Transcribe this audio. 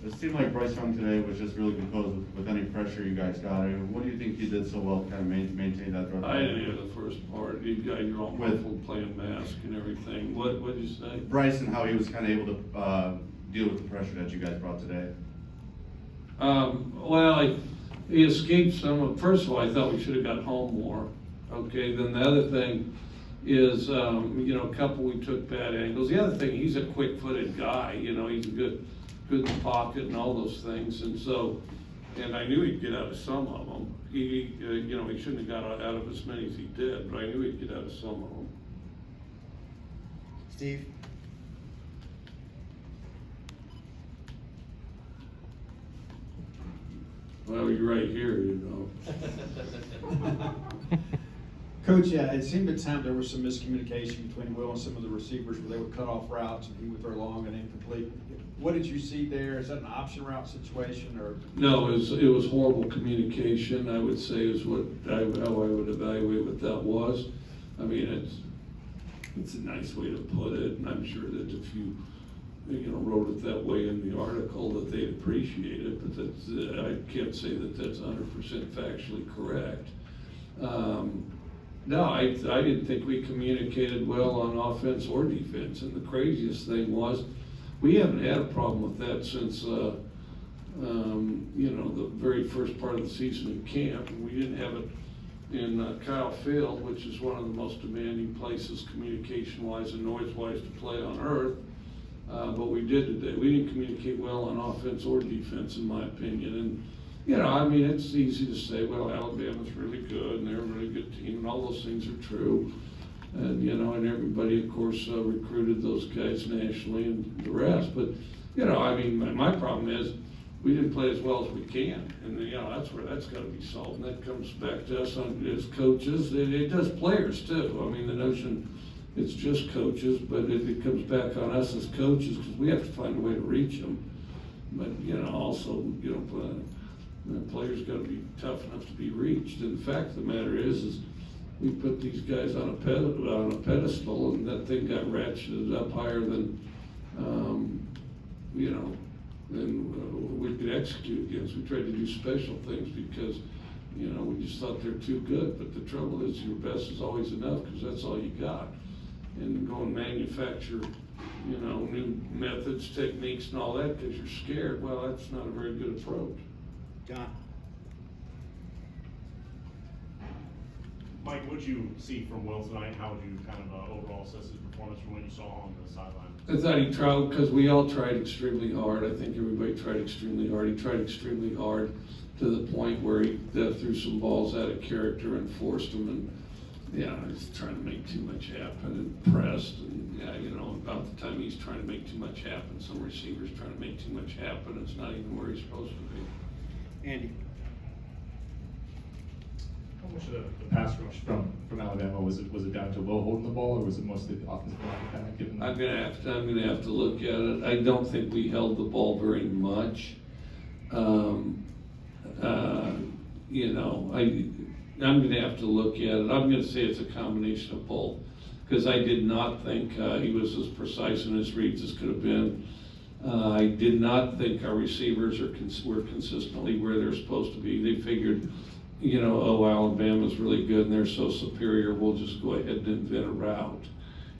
It seemed like Bryce Young today was just really composed with any pressure you guys got. I mean, what do you think he did so well to kind of maintain that throughout? I didn't hear the first part. You got your own rifle playing mask and everything. What did you say? Bryce and how he was kind of able to deal with the pressure that you guys brought today. Well, he escaped some of. First of all, I thought we should have got home more. Okay. Then the other thing is, a couple we took bad angles. The other thing, he's a quick-footed guy. He's a good in the pocket and all those things. And so, and I knew he'd get out of some of them. He shouldn't have got out of as many as he did, but I knew he'd get out of some of them. Steve? Well, you're right here, Coach, yeah, it seemed at times there was some miscommunication between Will and some of the receivers where they would cut off routes and he would throw long and incomplete. What did you see there? Is that an option route situation or? No, it was horrible communication, I would say, is how I would evaluate what that was. I mean, it's a nice way to put it, and I'm sure that if you wrote it that way in the article, that they'd appreciate it, but that's, I can't say that that's 100% factually correct. No, I didn't think we communicated well on offense or defense, and the craziest thing was, we haven't had a problem with that since, the very first part of the season in camp. We didn't have it in Kyle Field, which is one of the most demanding places communication-wise and noise-wise to play on earth. But we did today. We didn't communicate well on offense or defense, in my opinion. And, it's easy to say, well, Alabama's really good and they're a really good team, and all those things are true. And, and everybody, of course, recruited those guys nationally and the rest. But, my problem is we didn't play as well as we can. And, that's where that's got to be solved. And that comes back to us as coaches. It does players, too. I mean, the notion it's just coaches, but it comes back on us as coaches because we have to find a way to reach them. But, also, the players got to be tough enough to be reached. And the fact of the matter is we put these guys on a pedestal, and that thing got ratcheted up higher than, than we could execute against. We tried to do special things because, we just thought they're too good. But the trouble is your best is always enough because that's all you got. And go and manufacture, new methods, techniques, and all that because you're scared. Well, that's not a very good approach. John? Mike, what did you see from Will tonight? How would you kind of overall assess his performance from what you saw on the sideline? I thought he tried, because we all tried extremely hard. I think everybody tried extremely hard. He tried extremely hard to the point where he threw some balls out of character and forced them. And he's trying to make too much happen and pressed. And about the time he's trying to make too much happen, some receivers trying to make too much happen. It's not even where he's supposed to be. Andy? How much of the pass rush from Alabama was it down to Will holding the ball, or was it mostly the offensive line kind of giving? I'm gonna have to look at it. I don't think we held the ball very much. I'm gonna have to look at it. I'm gonna say it's a combination of both, because I did not think he was as precise in his reads as could have been. I did not think our receivers were consistently where they're supposed to be. They figured, Alabama's really good and they're so superior, we'll just go ahead and invent a route.